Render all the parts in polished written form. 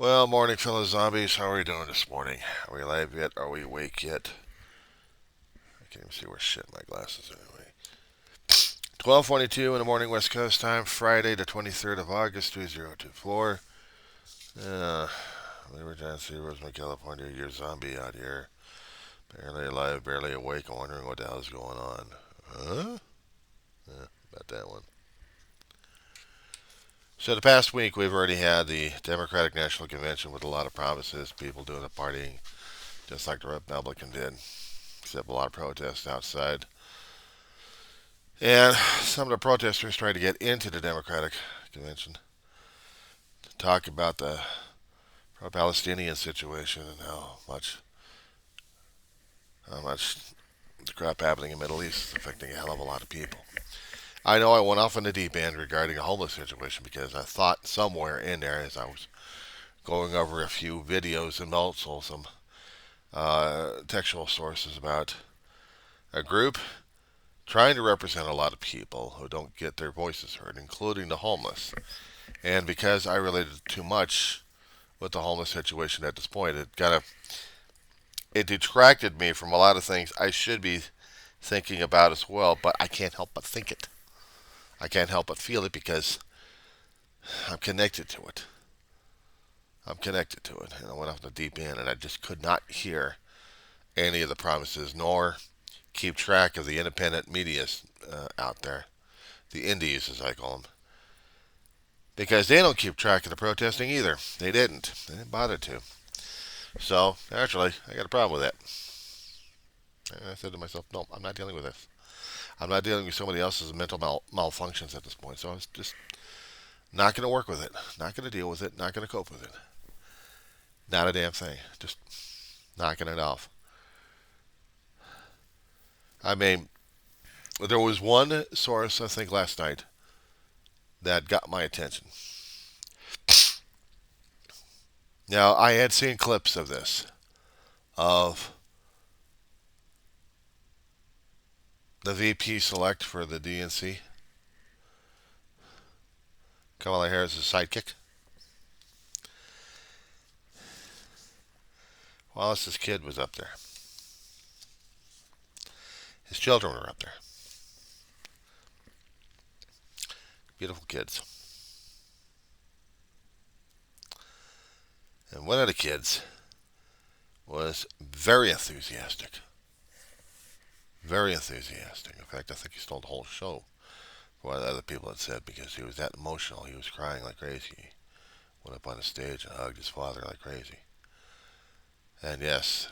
Well, morning, fellow zombies. How are we doing this morning? Are we alive yet? Are we awake yet? I can't even see where shit my glasses are anyway. 12:22 in the morning, West Coast time, Friday, the 23rd of August, 2024. Uh, Labor John C. Rosemont, California. You're a zombie out here. Barely alive, barely awake. I'm wondering what the hell is going on. Huh? About that one. So the past week, we've already had the Democratic National Convention with a lot of promises, people doing the partying, just like the Republican did, except a lot of protests outside. And some of the protesters tried to get into the Democratic Convention to talk about the pro-Palestinian situation and how much the crap happening in the Middle East is affecting a hell of a lot of people. I know I went off on the deep end regarding the homeless situation because I thought somewhere in there, as I was going over a few videos and also some textual sources about a group trying to represent a lot of people who don't get their voices heard, including the homeless. And because I related too much with the homeless situation at this point, it detracted me from a lot of things I should be thinking about as well. But I can't help but think it. I can't help but feel it because I'm connected to it. I'm connected to it, and I went off the deep end, and I just could not hear any of the promises, nor keep track of the independent media out there, the indies as I call them, because they don't keep track of the protesting either. They didn't. They didn't bother to. So naturally, I got a problem with that. And I said to myself, no, I'm not dealing with this. I'm not dealing with somebody else's mental malfunctions at this point. So I was just not going to work with it. Not going to deal with it. Not going to cope with it. Not a damn thing. Just knocking it off. I mean, there was one source, I think, last night that got my attention. Now, I had seen clips of this, of the VP select for the DNC, Kamala Harris' sidekick. Wallace's kid was up there. His children were up there. Beautiful kids. And one of the kids was very enthusiastic. Very enthusiastic. In fact, I think he stole the whole show for what other people had said because he was that emotional. He was crying like crazy. He went up on the stage and hugged his father like crazy. And yes,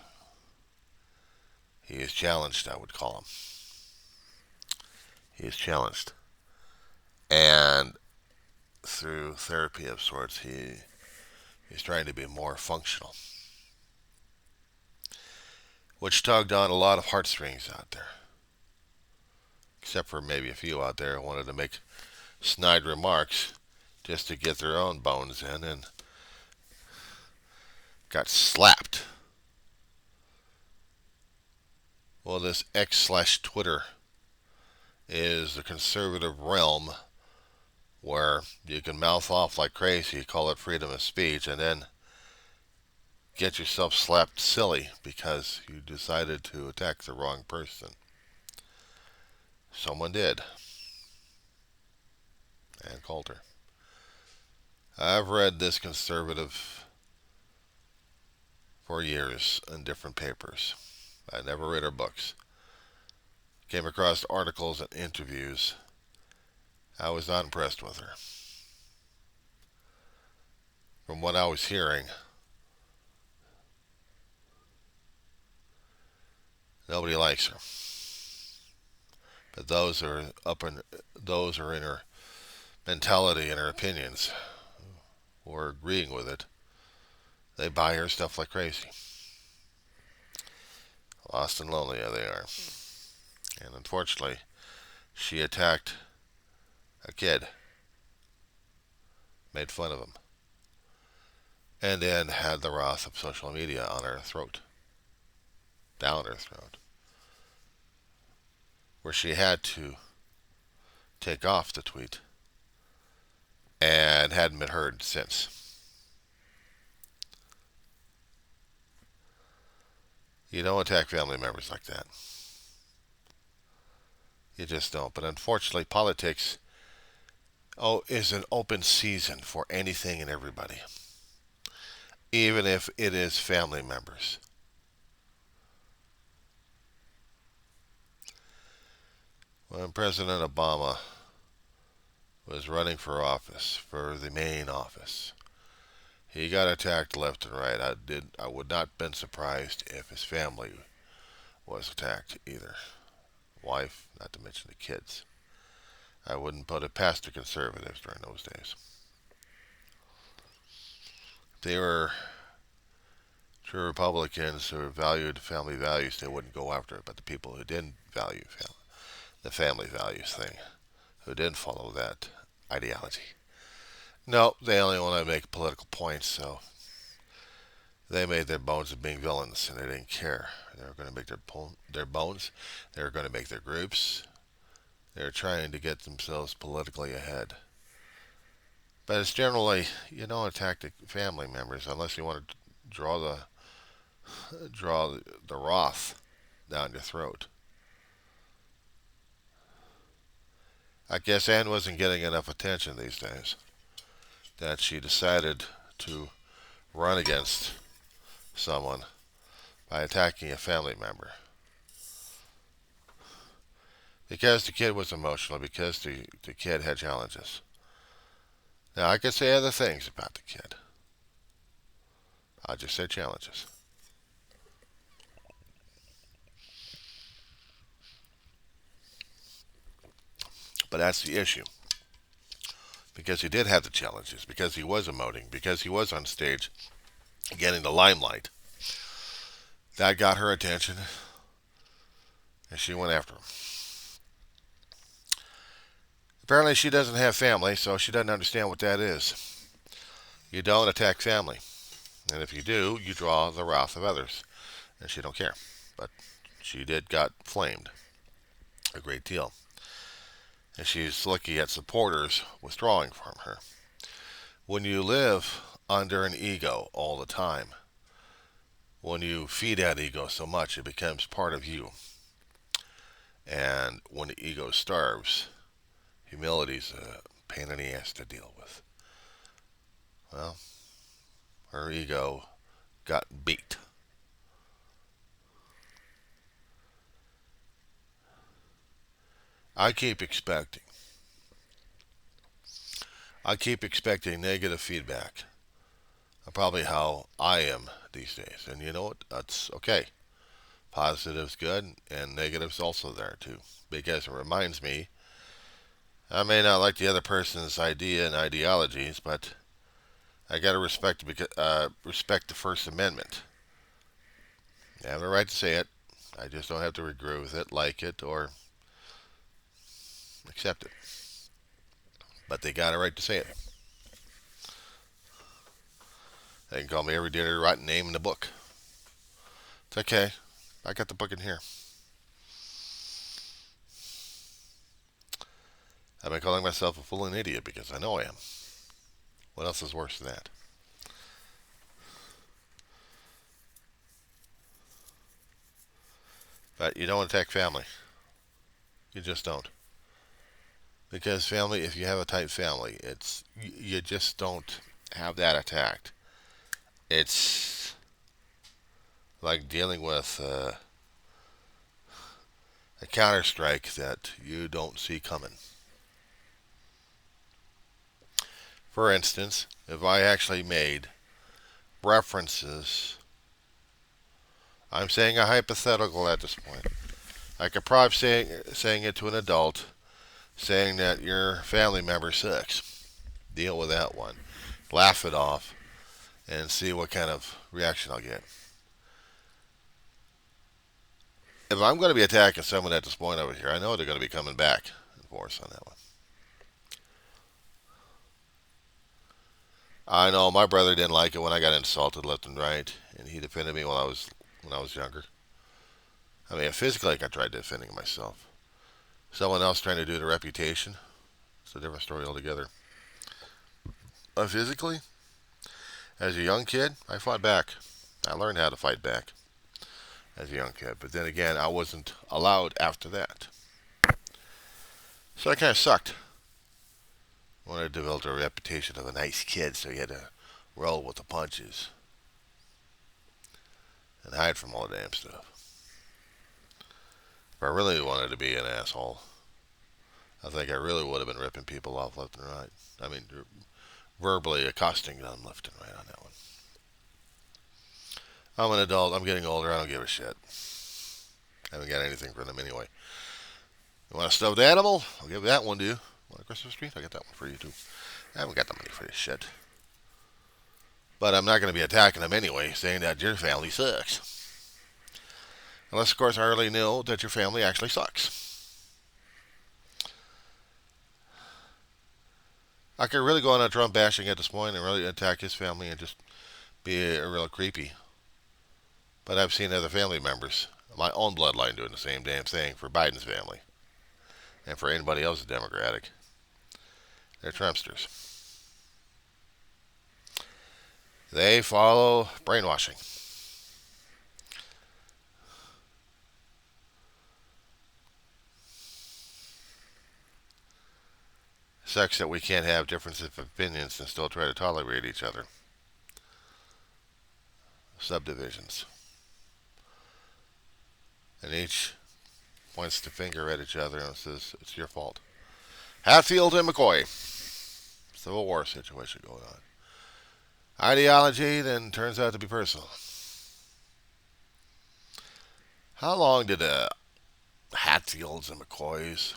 he is challenged, I would call him. He is challenged. And through therapy of sorts, he's trying to be more functional, which tugged on a lot of heartstrings out there. Except for maybe a few out there who wanted to make snide remarks just to get their own bones in and got slapped. Well, this X/Twitter is the conservative realm where you can mouth off like crazy, call it freedom of speech, and then get yourself slapped silly because you decided to attack the wrong person. Someone did, and Coulter. I've read this conservative for years in different papers. I never read her books. Came across articles and interviews. I was not impressed with her. From what I was hearing, nobody likes her. But those are in her mentality and her opinions, or agreeing with it. They buy her stuff like crazy. Lost and lonely, yeah, they are. And unfortunately, she attacked a kid, made fun of him, and then had the wrath of social media on her throat, down her throat, where she had to take off the tweet and hadn't been heard since. You don't attack family members like that. You just don't. But unfortunately, politics is an open season for anything and everybody, even if it is family members. When President Obama was running for office, for the main office, he got attacked left and right. I would not have been surprised if his family was attacked either. Wife, not to mention the kids. I wouldn't put it past the conservatives during those days. They were true Republicans who valued family values. They wouldn't go after it. But the people who didn't value the family values thing, who didn't follow that ideology, no, they only want to make political points. So they made their bones of being villains, and they didn't care. They were going to make their bones. They were going to make their groups. They were trying to get themselves politically ahead. But it's generally, you don't attack the family members unless you want to draw the wrath down your throat. I guess Anne wasn't getting enough attention these days that she decided to run against someone by attacking a family member. Because the kid was emotional, because the kid had challenges. Now, I could say other things about the kid. I'll just say challenges. But that's the issue. Because he did have the challenges, because he was emoting, because he was on stage getting the limelight. That got her attention, and she went after him. Apparently, she doesn't have family, so she doesn't understand what that is. You don't attack family. And if you do, you draw the wrath of others. And she don't care. But she did got flamed a great deal. And she's lucky at supporters withdrawing from her. When you live under an ego all the time, when you feed that ego so much, it becomes part of you. And when the ego starves, humility's a pain in the ass to deal with. Well, her ego got beat. I keep expecting. I keep expecting negative feedback. Probably how I am these days. And you know what? That's okay. Positive's good, and negative's also there too. Because it reminds me, I may not like the other person's idea and ideologies, but I got to respect the First Amendment. I have the right to say it. I just don't have to agree with it, like it, or accept it. But they got a right to say it. They can call me every dirty rotten name in the book. It's okay. I got the book in here. I've been calling myself a fool and idiot because I know I am. What else is worse than that? But you don't attack family. You just don't. Because family, if you have a tight family, you just don't have that attacked. It's like dealing with a counter strike that you don't see coming. For instance, if I actually made references, I'm saying a hypothetical at this point. I could probably saying it to an adult, saying that your family member sucks. Deal with that one. Laugh it off and see what kind of reaction I'll get. If I'm going to be attacking someone at this point over here, I know they're going to be coming back in force on that one. I know my brother didn't like it when I got insulted left and right, and he defended me when I was younger. I mean, physically, I tried defending myself. Someone else trying to do the reputation, it's a different story altogether. But physically, as a young kid, I fought back. I learned how to fight back. as a young kid. But then again, I wasn't allowed after that. So I kind of sucked. I wanted to build a reputation of a nice kid, so you had to roll with the punches and hide from all the damn stuff. If I really wanted to be an asshole, I think I really would have been ripping people off left and right. I mean, verbally accosting them left and right on that one. I'm an adult. I'm getting older. I don't give a shit. I haven't got anything for them anyway. You want a stuffed animal? I'll give that one to you. Want a Christmas tree? I'll get that one for you too. I haven't got the money for this shit. But I'm not going to be attacking them anyway, saying that your family sucks. Unless, of course, I already know that your family actually sucks. I could really go on a Trump bashing at this point and really attack his family and just be a real creepy. But I've seen other family members, my own bloodline, doing the same damn thing for Biden's family. And for anybody else Democratic. They're Trumpsters. They follow brainwashing. Sucks that we can't have differences of opinions and still try to tolerate each other. Subdivisions. And each points the finger at each other and says, it's your fault. Hatfield and McCoy. Civil War situation going on. Ideology then turns out to be personal. How long did Hatfields and McCoys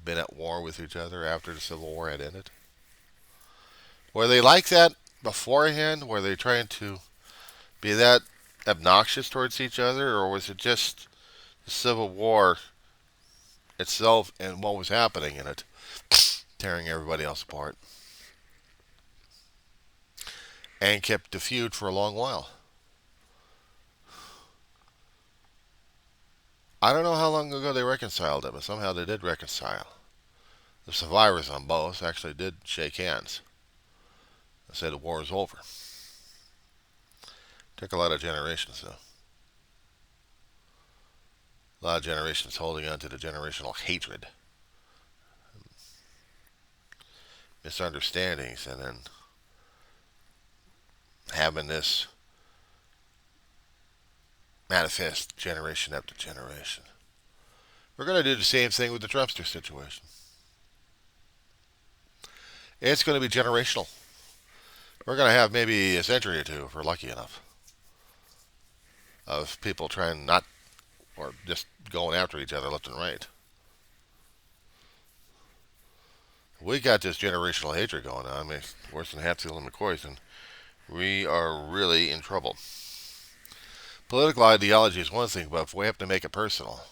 been at war with each other after the Civil War had ended? Were they like that beforehand? Were they trying to be that obnoxious towards each other? Or was it just the Civil War itself and what was happening in it tearing everybody else apart? And kept the feud for a long while. I don't know how long ago they reconciled it, but somehow they did reconcile. The survivors on both actually did shake hands and say the war is over. Took a lot of generations, though. A lot of generations holding on to the generational hatred, misunderstandings, and then having this manifest generation after generation. We're going to do the same thing with the Trumpster situation. It's going to be generational. We're going to have maybe a century or two, if we're lucky enough, of people trying not, or just going after each other left and right. We got this generational hatred going on. I mean, worse than Hatfield and McCoy's, and we are really in trouble. Political ideology is one thing, but if we have to make it personal,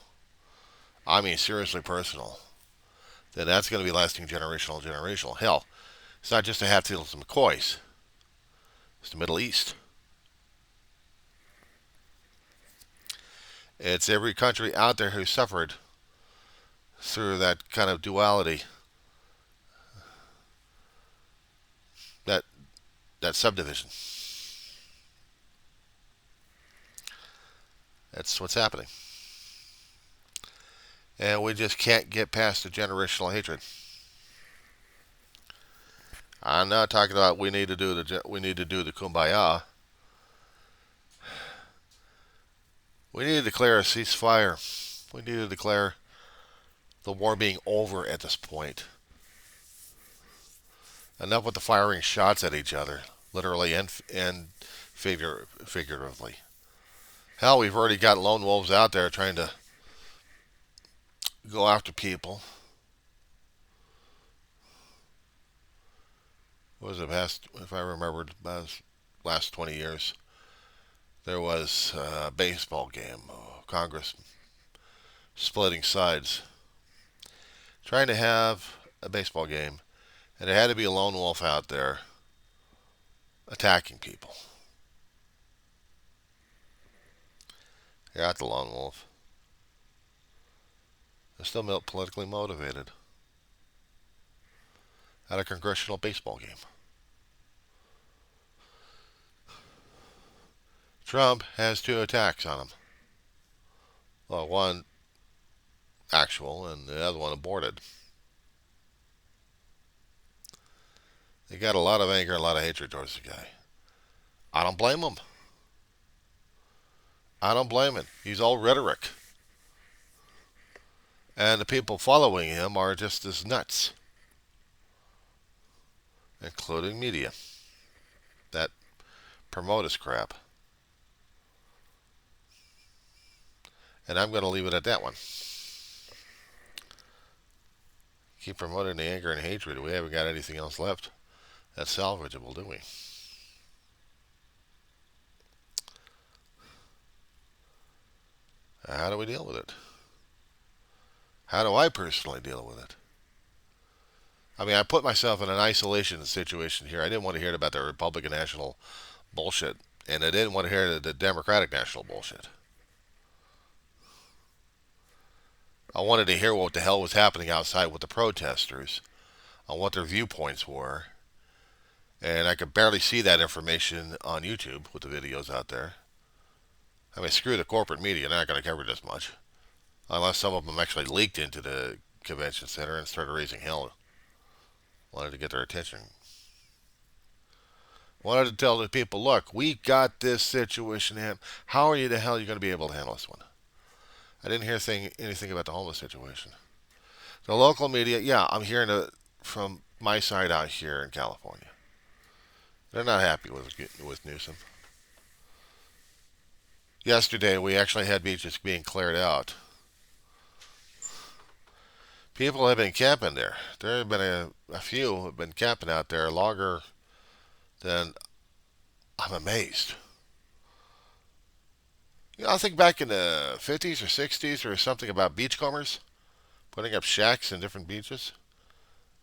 I mean seriously personal, then that's going to be lasting generational. Hell, it's not just the Hatfields and McCoys. It's the Middle East. It's every country out there who suffered through that kind of duality, that subdivision. That's what's happening. And we just can't get past the generational hatred. I'm not talking about we need to do the kumbaya. We need to declare a ceasefire. We need to declare the war being over at this point. Enough with the firing shots at each other, literally and figuratively. Hell, we've already got lone wolves out there trying to go after people. What was it past, if I remembered, last 20 years? There was a baseball game, Congress splitting sides, trying to have a baseball game, and there had to be a lone wolf out there attacking people. You're not the lone wolf. They're still politically motivated at a congressional baseball game. Trump has two attacks on him. Well, one actual and the other one aborted. He got a lot of anger, a lot of hatred towards the guy. I don't blame him. I don't blame him. He's all rhetoric. And the people following him are just as nuts, including media that promote his crap. And I'm going to leave it at that one. Keep promoting the anger and hatred. We haven't got anything else left that's salvageable, do we? How do we deal with it? How do I personally deal with it? I mean, I put myself in an isolation situation here. I didn't want to hear about the Republican national bullshit, and I didn't want to hear the Democratic national bullshit. I wanted to hear what the hell was happening outside with the protesters, on what their viewpoints were, and I could barely see that information on YouTube with the videos out there. I mean, screw the corporate media. They're not going to cover this much. Unless some of them actually leaked into the convention center and started raising hell. Wanted to get their attention. Wanted to tell the people, look, we got this situation in. How are you the hell you going to be able to handle this one? I didn't hear anything about the homeless situation. The local media, yeah, I'm hearing it from my side out here in California. They're not happy with Newsom. Yesterday, we actually had beaches being cleared out. People have been camping there. There have been a few who have been camping out there longer than I'm amazed. You know, I think back in the 50s or 60s, there was something about beachcombers putting up shacks in different beaches,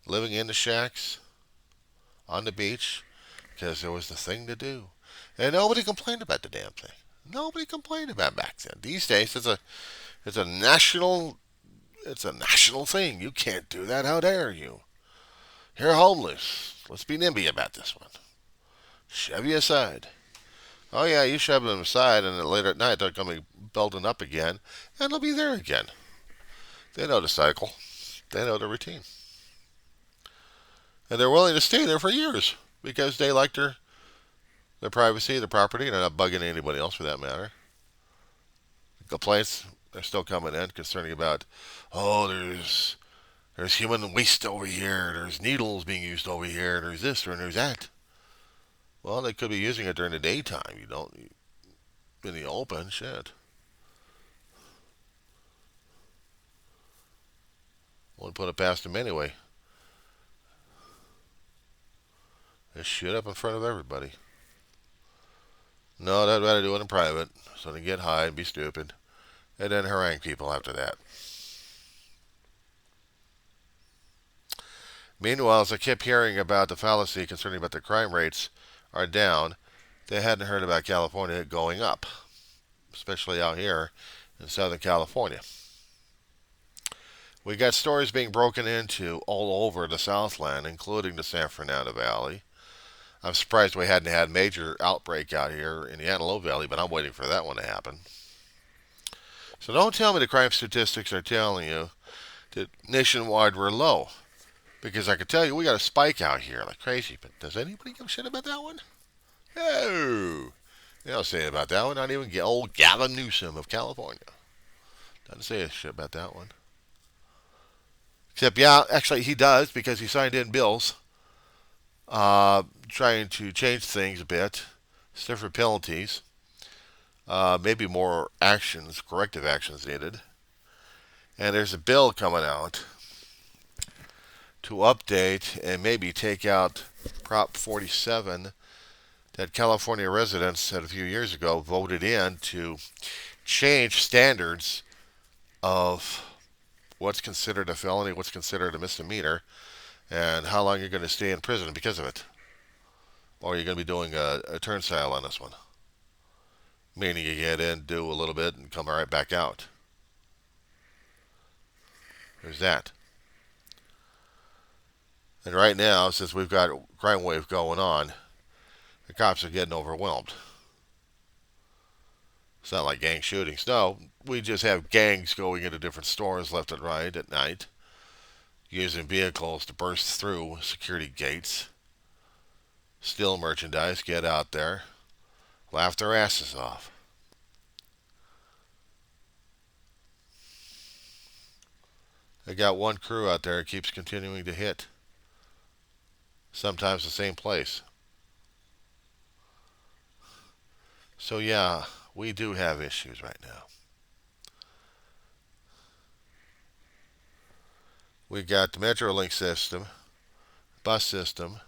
living in the shacks on the beach because there was the thing to do. And nobody complained about the damn thing. Nobody complained about it back then. These days, it's a national thing. You can't do that. How dare you? You're homeless. Let's be NIMBY about this one. Shove you aside. Oh yeah, you shove them aside, and then later at night they're going to be building up again, and they'll be there again. They know the cycle. They know the routine. And they're willing to stay there for years because they like their privacy, their property, and they're not bugging anybody else for that matter. Complaints are still coming in concerning about, oh, there's human waste over here, there's needles being used over here, there's this or there's that. Well, they could be using it during the daytime. You don't in the open, shit. Wouldn't put it past them anyway. Just shit up in front of everybody. No, they'd rather do it in private, so they get high and be stupid, and then harangue people after that. Meanwhile, as I kept hearing about the fallacy concerning about the crime rates are down, they hadn't heard about California going up, especially out here in Southern California. We got stories being broken into all over the Southland, including the San Fernando Valley. I'm surprised we hadn't had a major outbreak out here in the Antelope Valley, but I'm waiting for that one to happen. So don't tell me the crime statistics are telling you that nationwide we're low. Because I can tell you we got a spike out here like crazy, but does anybody give a shit about that one? No. They don't say about that one. Not even old Gavin Newsom of California. Doesn't say a shit about that one. Except, yeah, actually he does because he signed in bills trying to change things a bit, stiffer penalties, maybe more actions, corrective actions needed. And there's a bill coming out to update and maybe take out Prop 47 that California residents a few years ago voted in to change standards of what's considered a felony, what's considered a misdemeanor, and how long you're going to stay in prison because of it. Or you're going to be doing a turnstile on this one. Meaning you get in, do a little bit, and come right back out. There's that. And right now, since we've got a crime wave going on, the cops are getting overwhelmed. It's not like gang shootings. No, we just have gangs going into different stores left and right at night, using vehicles to burst through security gates, steal merchandise, get out there, laugh their asses off. They got one crew out there that keeps continuing to hit, sometimes the same place. So, yeah, we do have issues right now. We got the Metrolink system, bus system,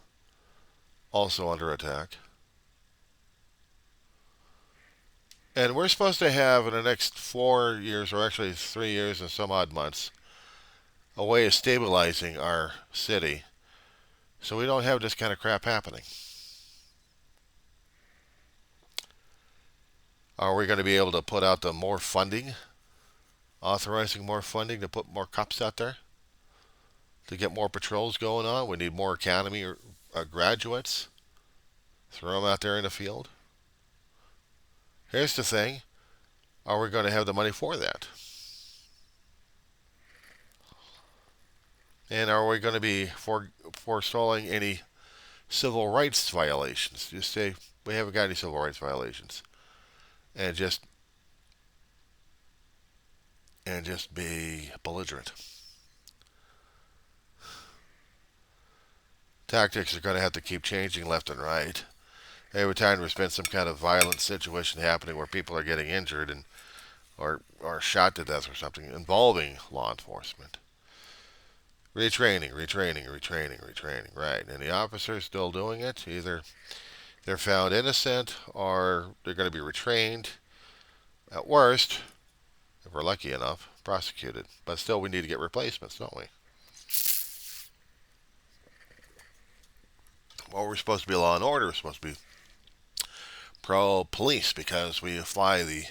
also under attack. And we're supposed to have in the next 4 years, or actually 3 years and some odd months, a way of stabilizing our city so we don't have this kind of crap happening. Are we going to be able to put out the more funding, authorizing more funding to put more cops out there, to get more patrols going on? We need more academy or graduates. Throw them out there in the field. Here's the thing. Are we going to have the money for that? And are we going to be forestalling any civil rights violations? Just say we haven't got any civil rights violations, and just be belligerent. Tactics are going to have to keep changing left and right. Every time there's been some kind of violent situation happening where people are getting injured and or shot to death or something involving law enforcement. Retraining, retraining, retraining, retraining. Right. And the officers still doing it. Either they're found innocent or they're going to be retrained. At worst, if we're lucky enough, prosecuted. But still, we need to get replacements, don't we? Well, we're supposed to be law and order. We're supposed to be pro-police because we fly the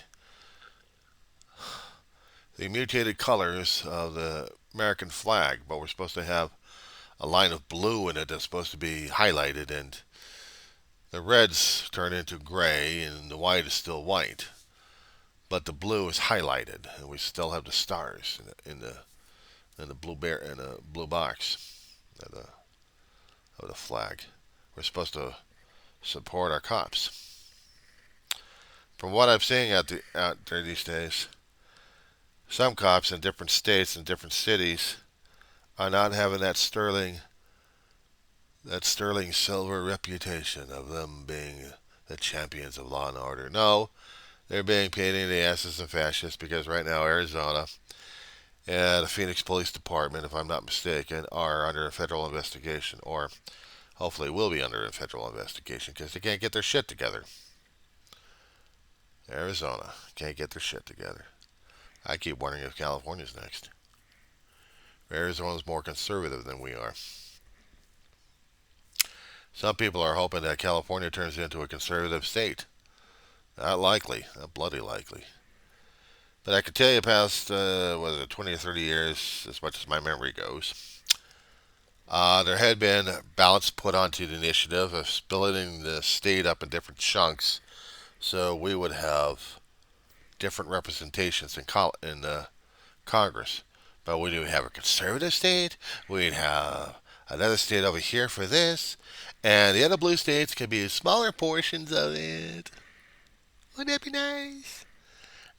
mutated colors of the American flag, but we're supposed to have a line of blue in it that's supposed to be highlighted, and the reds turn into gray, and the white is still white, but the blue is highlighted, and we still have the stars in the blue box of the flag. We're supposed to support our cops. From what I'm seeing out there these days, some cops in different states and different cities are not having that sterling silver reputation of them being the champions of law and order. No, they're being paid in the asses of fascists because right now Arizona and the Phoenix Police Department, if I'm not mistaken, are under a federal investigation, or hopefully will be under a federal investigation because they can't get their shit together. Arizona can't get their shit together. I keep wondering if California's next. Arizona's more conservative than we are. Some people are hoping that California turns into a conservative state. Not likely. Not bloody likely. But I can tell you past, 20 or 30 years, as much as my memory goes, there had been ballots put onto the initiative of splitting the state up in different chunks so we would have different representations in Congress. But we would have a conservative state, we'd have another state over here for this, and the other blue states could be smaller portions of it. Wouldn't that be nice?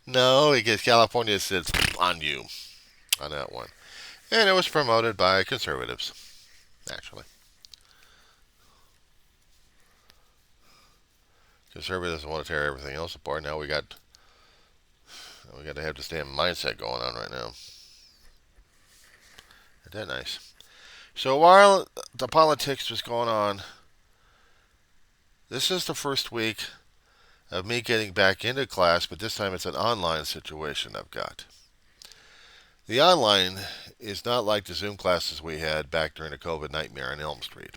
No, because California sits on you on that one. And it was promoted by conservatives, naturally. Conservatives want to tear everything else apart. Now we got to have this damn mindset going on right now. Isn't that nice? So while the politics was going on, this is the first week of me getting back into class, but this time it's an online situation I've got. The online is not like the Zoom classes we had back during the COVID nightmare on Elm Street.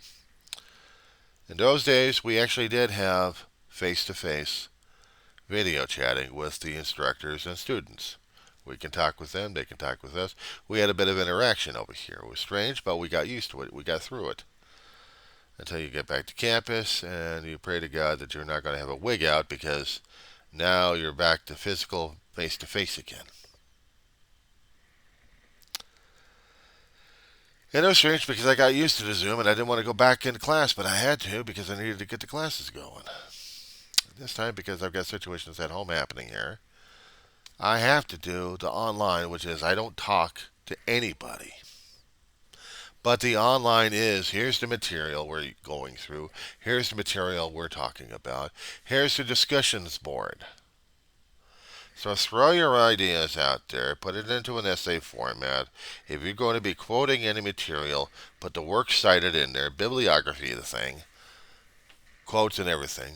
In those days, we actually did have face-to-face video chatting with the instructors and students. We can talk with them, they can talk with us. We had a bit of interaction over here. It was strange, but we got used to it. We got through it. Until you get back to campus and you pray to God that you're not going to have a wig out because Now you're back to physical face-to-face again. And it was strange because I got used to the Zoom and I didn't want to go back into class, but I had to because I needed to get the classes going. This time, because I've got situations at home happening here, I have to do the online, which is I don't talk to anybody. But the online is here's the material we're going through, here's the material we're talking about, here's the discussions board. So throw your ideas out there, put it into an essay format. If you're going to be quoting any material, put the works cited in there, bibliography of the thing, quotes and everything.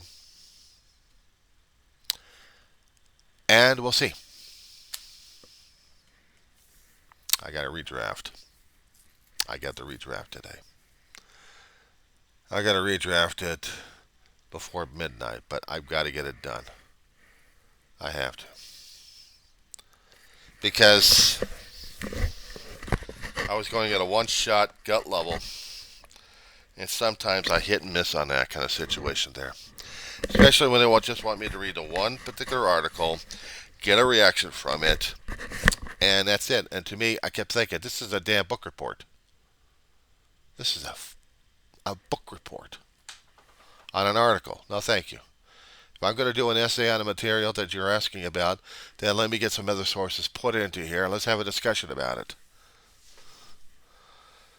And we'll see. I got a redraft. I got the redraft today. I got to redraft it before midnight, but I've got to get it done. I have to. Because I was going at a one-shot gut level, and sometimes I hit and miss on that kind of situation there. Especially when they just want me to read a one particular article, get a reaction from it, and that's it. And to me, I kept thinking, this is a damn book report. This is a book report on an article. No, thank you. If I'm going to do an essay on a material that you're asking about, then let me get some other sources put into here and let's have a discussion about it.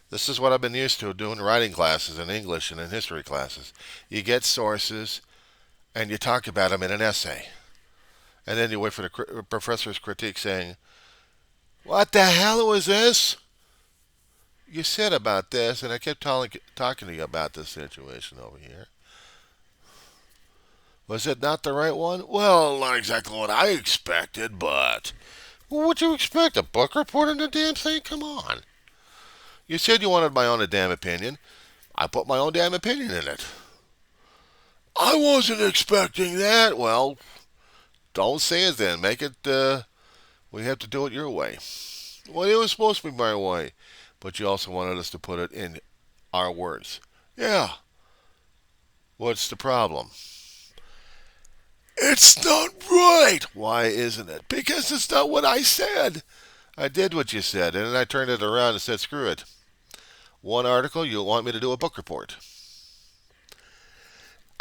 This is what I've been used to doing writing classes in English and in history classes. You get sources and you talk about them in an essay. And then you wait for the professor's critique saying, what the hell was this? You said about this, and I kept talking to you about this situation over here. Was it not the right one? Well, not exactly what I expected, but... Well, what'd you expect? A book report on the damn thing? Come on. You said you wanted my own damn opinion. I put my own damn opinion in it. I wasn't expecting that. Well, don't say it then. Make it, we have to do it your way. Well, it was supposed to be my way. But you also wanted us to put it in our words. Yeah. What's the problem? It's not right. Why isn't it? Because it's not what I said. I did what you said, and then I turned it around and said, screw it. One article, you want me to do a book report.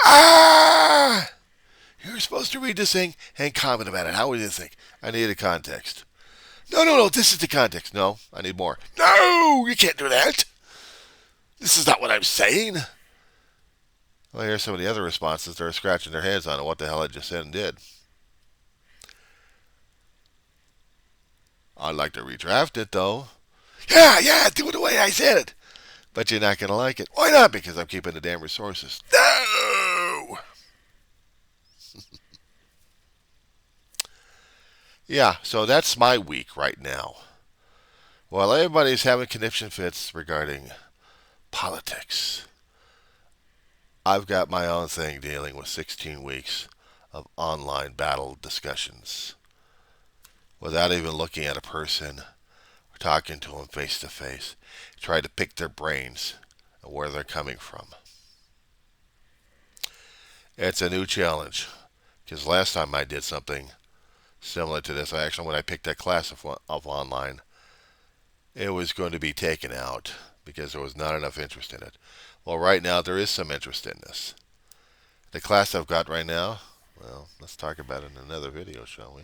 Ah! You're supposed to read this thing and comment about it. How would you think? I needed context. No, this is the context. No, I need more. No, you can't do that. This is not what I'm saying. Well, here's some of the other responses. They're scratching their heads on what the hell I just said and did. I'd like to redraft it, though. Yeah, do it the way I said it. But you're not going to like it. Why not? Because I'm keeping the damn resources. No! Yeah, so that's my week right now. While everybody's having conniption fits regarding politics, I've got my own thing dealing with 16 weeks of online battle discussions without even looking at a person or talking to them face to face. Try to pick their brains and where they're coming from. It's a new challenge because last time I did something similar to this, when I picked that class of online, it was going to be taken out because there was not enough interest in it. Well, right now there is some interest in this. The class I've got right now, well, let's talk about it in another video, shall we?